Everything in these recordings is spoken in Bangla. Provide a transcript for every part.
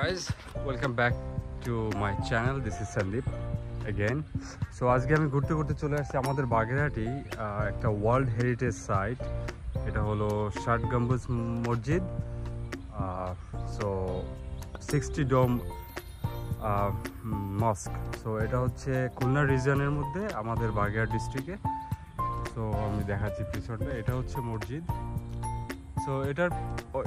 guys, welcome back to my channel. This is Sandeep again. So আজকে আমি ঘুরতে ঘুরতে চলে আসছি আমাদের বাগেরহাটি একটা ওয়ার্ল্ড হেরিটেজ সাইট। এটা হলো ষাট গম্বুজ মসজিদ। সো 60 ডোম মস্ক। সো এটা হচ্ছে খুলনা রিজনের মধ্যে আমাদের বাগেরহাট ডিস্ট্রিক্টে। সো আমি দেখাচ্ছি পিছনটা, এটা হচ্ছে মসজিদ। সো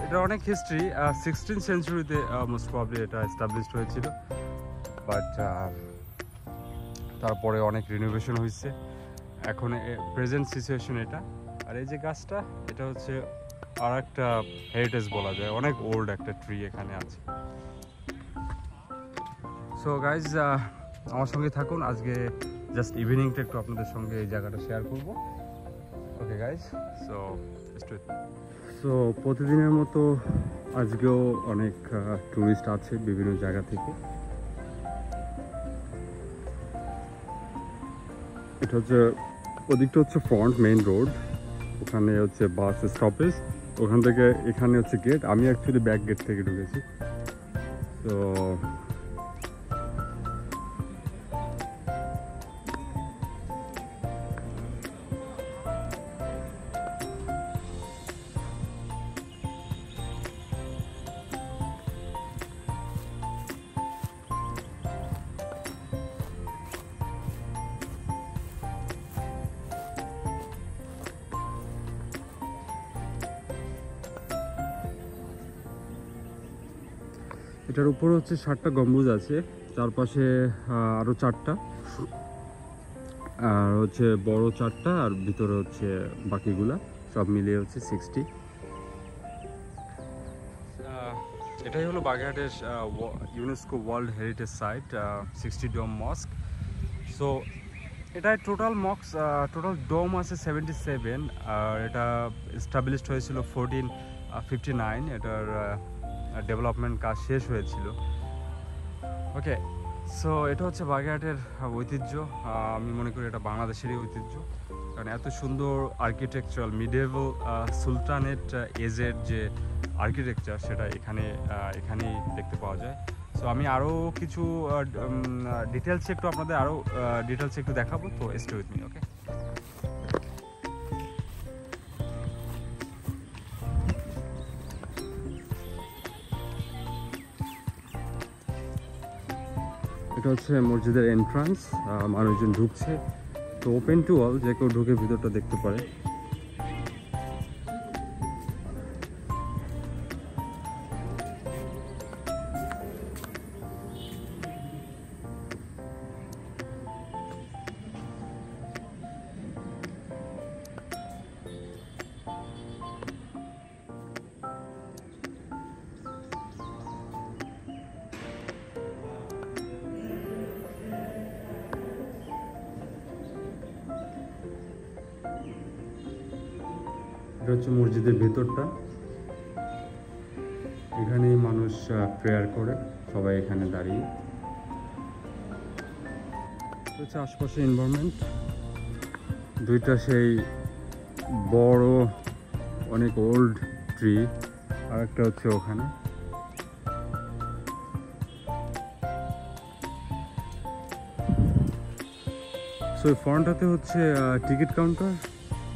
এটা অনেক হিস্ট্রি, 16th সেঞ্চুরিতে মোস্ট প্রবলি এটা এস্টাবলিশড হয়েছিল, বাট তারপরে অনেক রিনোভেশন হয়েছে। এখন প্রেজেন্ট সিচুয়েশন এটা। আর এই যে গাছটা, এটা হচ্ছে আর একটা হেরিটেজ বলা যায়, অনেক ওল্ড একটা ট্রি এখানে আছে। সো গাইজ, আমার সঙ্গে থাকুন। আজকে জাস্ট ইভিনিংটা একটু আপনাদের সঙ্গে এই জায়গাটা শেয়ার করবো। ওকে গাইজ, সো প্রতিদিনের মতো আজকেও অনেক টুরিস্ট আছে বিভিন্ন জায়গা থেকে। এটা হচ্ছে ওদিকটা হচ্ছে ফ্রন্ট মেইন রোড, ওখানে হচ্ছে বাস স্টপেজ, ওখান থেকে এখানে হচ্ছে গেট। আমি অ্যাকচুয়ালি ব্যাক গেট থেকে ঢুকেছি। তো এটার উপরে হচ্ছে 60টা গম্বুজ আছে, চারপাশে আরও 4টা, আর হচ্ছে বড় 4টা, আর ভিতরে হচ্ছে বাকিগুলা, সব মিলিয়ে হচ্ছে 60। এটাই হলো বাগেরহাটের ইউনেস্কো ওয়ার্ল্ড হেরিটেজ সাইট 60 ডোম মস্ক। সো এটা টোটাল ডোম আছে 77, আর এটা এস্টাবলিশড হয়েছিল 1459। এটার ডেভেলপমেন্ট কাজ শেষ হয়েছিল। ওকে, সো এটা হচ্ছে বাগেরহাটের ঐতিহ্য। আমি মনে করি এটা বাংলাদেশেরই ঐতিহ্য, কারণ এত সুন্দর আর্কিটেকচারাল মিডিয়েভাল সুলতানেট এজের যে আর্কিটেকচার, সেটা এখানেই দেখতে পাওয়া যায়। সো আমি আরও কিছু ডিটেলসে একটু দেখাবো, তো স্টে উইথ মি। ওকে, এটা হচ্ছে মসজিদের এন্ট্রান্স। মানুষজন ঢুকছে, তো ওপেন টু অল, যে কেউ ঢুকে ভিতরটা দেখতে পারে। এটা হচ্ছে মসজিদের ভেতরটা, এখানে মানুষ প্রেয়ার করে, সবাই এখানে দাঁড়িয়ে। হচ্ছে আশপাশে এনভায়রনমেন্ট, দুইটা সেই বড় অনেক ওল্ড ট্রি, আর একটা হচ্ছে ওখানে। সো ফ্রন্টটাতে হচ্ছে টিকিট কাউন্টার,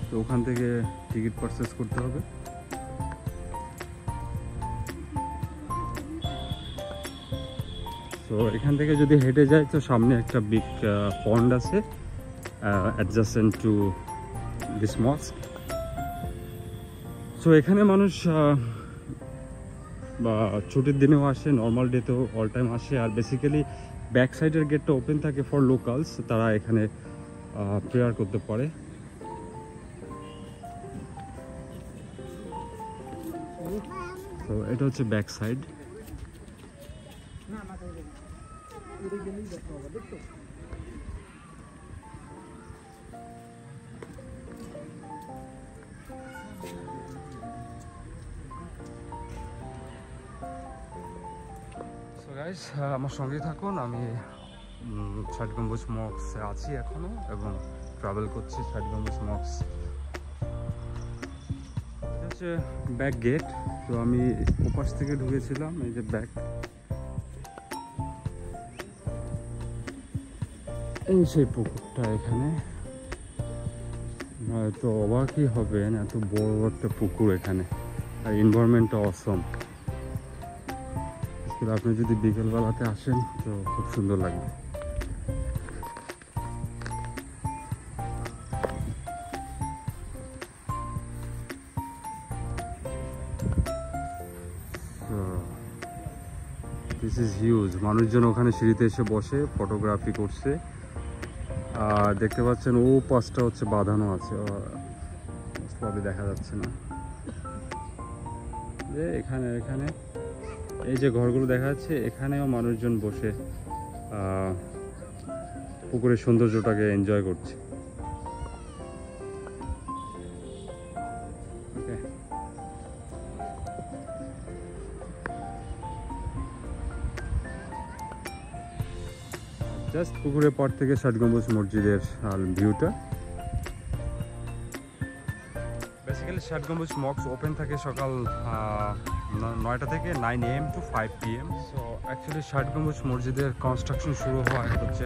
তো ওখান থেকে টিকিট পারচেস করতে হবে। তো এখান থেকে যদি হেঁটে যায়, তো সামনে একটা বিগ পন্ড আছে অ্যাডজাসেন্ট টু দিস মস্ক। সো এখানে মানুষ বা ছুটির দিনেও আসে, নর্মাল ডেতেও অল টাইম আসে। আর বেসিক্যালি ব্যাক সাইডের গেটটা ওপেন থাকে ফর লোকালস, তারা এখানে প্রেয়ার করতে পারে। তো এটা হচ্ছে ব্যাক সাইড। সো গাইস, আমার সঙ্গেই থাকুন। আমি ষাট গম্বুজ মস্কে আছি এখনো, এবং ট্রাভেল করছি ষাট গম্বুজ মস্ক। হচ্ছে ব্যাক গেট। তো আমি ওপাশ থেকে ঢুকেছিলাম, এই যে ব্যাক এই সেই পুকুরটা এখানে, তো অবাকই হবেন এত বড় একটা পুকুর এখানে, আর এনভায়রনমেন্টটা অসম। আপনি যদি বিকেলবেলাতে আসেন তো খুব সুন্দর লাগবে। This is huge. মানুষজন ওখানে সিঁড়িতে এসে বসে ফটোগ্রাফি করছে। আর দেখতে পাচ্ছেন ও পাশটা হচ্ছে বাঁধানো আছে, দেখা যাচ্ছে না। যে এখানে এখানে এই যে ঘরগুলো দেখা যাচ্ছে, এখানেও মানুষজন বসে পুকুরের সৌন্দর্যটাকে এনজয় করছে। জাস্ট পুকুরের পর থেকে ষাট গম্বুজ মসজিদের ভিউটা। বেসিক্যালি ষাট গম্বুজ মস্ক ওপেন থাকে সকাল 9টা থেকে 9 AM to 5 PM। So actually ষাট গম্বুজ মসজিদের কনস্ট্রাকশন শুরু হয় হচ্ছে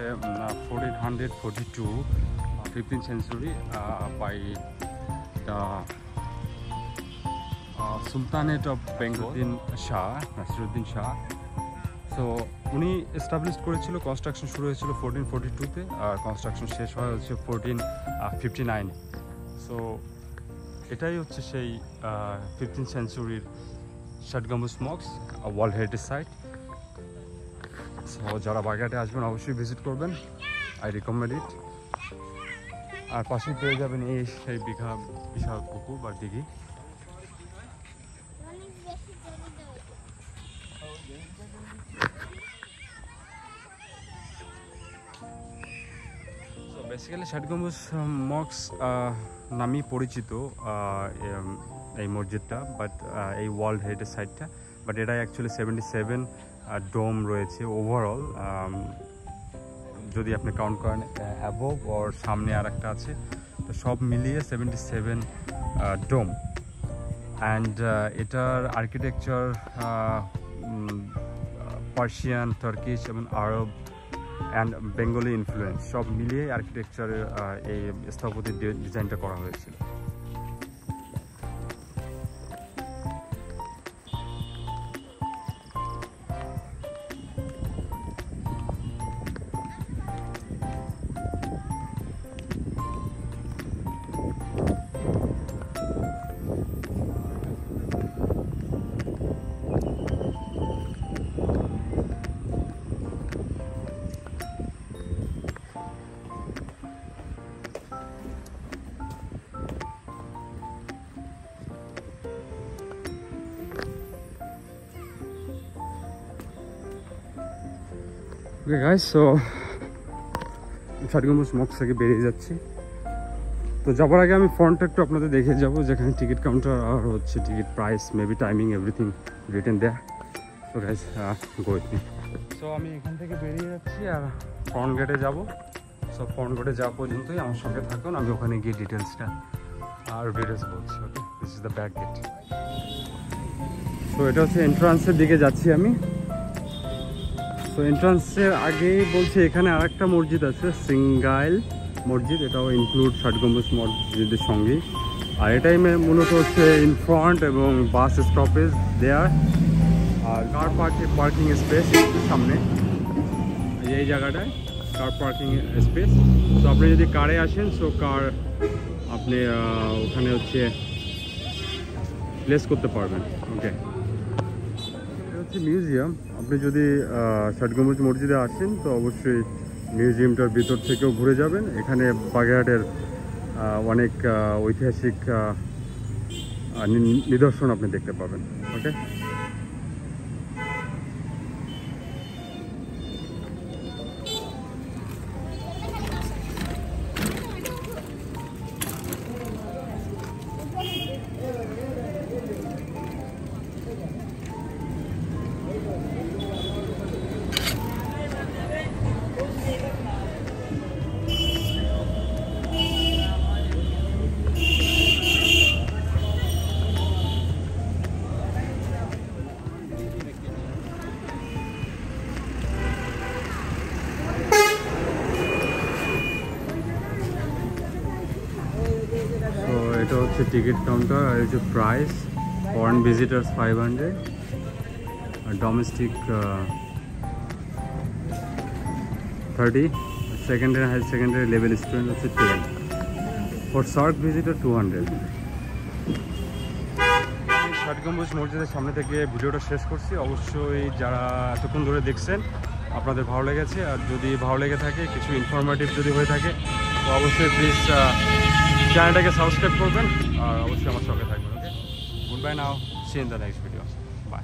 1442, 15th century by the sultanate of Bengal Nasiruddin Shah. So উনি এস্টাবলিশ করেছিল, কনস্ট্রাকশন শুরু হয়েছিল 1442-তে, আর কনস্ট্রাকশন শেষ হয় হচ্ছে 1459-এ। সো এটাই হচ্ছে সেই 15th century-র ষাট গম্বুজ মস্ক, ওয়ার্ল্ড হেরিটেজ সাইট। সো যারা বাগেরহাটে আসবেন অবশ্যই ভিজিট করবেন, আই রিকমেন্ড ইট। আর পাশেই পেয়ে যাবেন এই সেই বিশাল পুকুর বা দিঘি। বেসিক্যালি ষাট গম্বুজ মস্ক নামেই পরিচিত এই মসজিদটা, বাট এই ওয়ার্ল্ড হেরিটেজ সাইটটা। বাট এটা অ্যাকচুয়ালি 77 ডোম রয়েছে ওভারঅল, যদি আপনি কাউন্ট করেন অ্যাবভ ওর সামনে আর একটা আছে, তো সব মিলিয়ে 77 ডোম। অ্যান্ড এটার আর্কিটেকচার পার্সিয়ান, টার্কিশ এবং আরব অ্যান্ড বেঙ্গলি ইনফ্লুয়েন্স সব মিলিয়ে আর্কিটেকচারের এই স্থাপত্যের ডিজাইনটা করা হয়েছিল। ওকে গাইস, সো ষাট গম্বুজ মস্ক থেকে বেরিয়ে যাচ্ছি। তো যাবার আগে আমি ফ্রন্টটা একটু আপনাদের দেখে যাব, যেখানে টিকিট কাউন্টার আর হচ্ছে ticket price, maybe timing, everything written দেয়া। So guys go with me. So আমি এখান থেকে বেরিয়ে যাচ্ছি আর ফ্রন্ট গেটে যাব। সো ফ্রন্ট গেটে যাওয়া পর্যন্তই আমার সঙ্গে থাকুন, আমি ওখানে গিয়ে ডিটেলসটা আর ডিটেলস বলছি। Okay, this is the back gate. So এটা হচ্ছে এন্ট্রান্সের দিকে যাচ্ছি আমি। তো এন্ট্রান্সের আগেই বলছি এখানে আরেকটা মসজিদ আছে, সিঙ্গাইল মসজিদ, এটাও ইনক্লুড ষাট গম্বুজ মসজিদের সঙ্গেই। আর এটাই মূলত হচ্ছে ইন ফ্রন্ট এবং বাস স্টপেজ দেয়ার, আর কার পার্কিং স্পেস সামনে এই জায়গাটায় কার পার্কিং স্পেস। তো আপনি যদি কারে আসেন, সো কার আপনি ওখানে হচ্ছে প্লেস করতে পারবেন। ওকে, মিউজিয়াম। আপনি যদি ষাট গম্বুজ মসজিদে আসেন তো অবশ্যই মিউজিয়ামটার ভিতর থেকেও ঘুরে যাবেন। এখানে বাগেরহাটের অনেক ঐতিহাসিক নিদর্শন আপনি দেখতে পাবেন। ওকে, টিকিট কাউন্টার আর হচ্ছে প্রাইস ফরেন ভিজিটার্স 500 আর domestic 30 secondary higher secondary level student হচ্ছে 12 ফর শর্ট ভিজিটার 200। ষাট গম্বুজ মসজিদের সামনে থেকে ভিডিওটা শেষ করছি। অবশ্যই যারা এতক্ষণ ধরে দেখছেন আপনাদের ভালো লেগেছে, আর যদি ভালো লেগে থাকে কিছু ইনফরমেটিভ যদি হয়ে থাকে তো অবশ্যই প্লিজ চ্যানেলটাকে সাবস্ক্রাইব করবেন আর অবশ্যই আমার সঙ্গে থাকবেন। Okay, good bye now, see in the next video, by.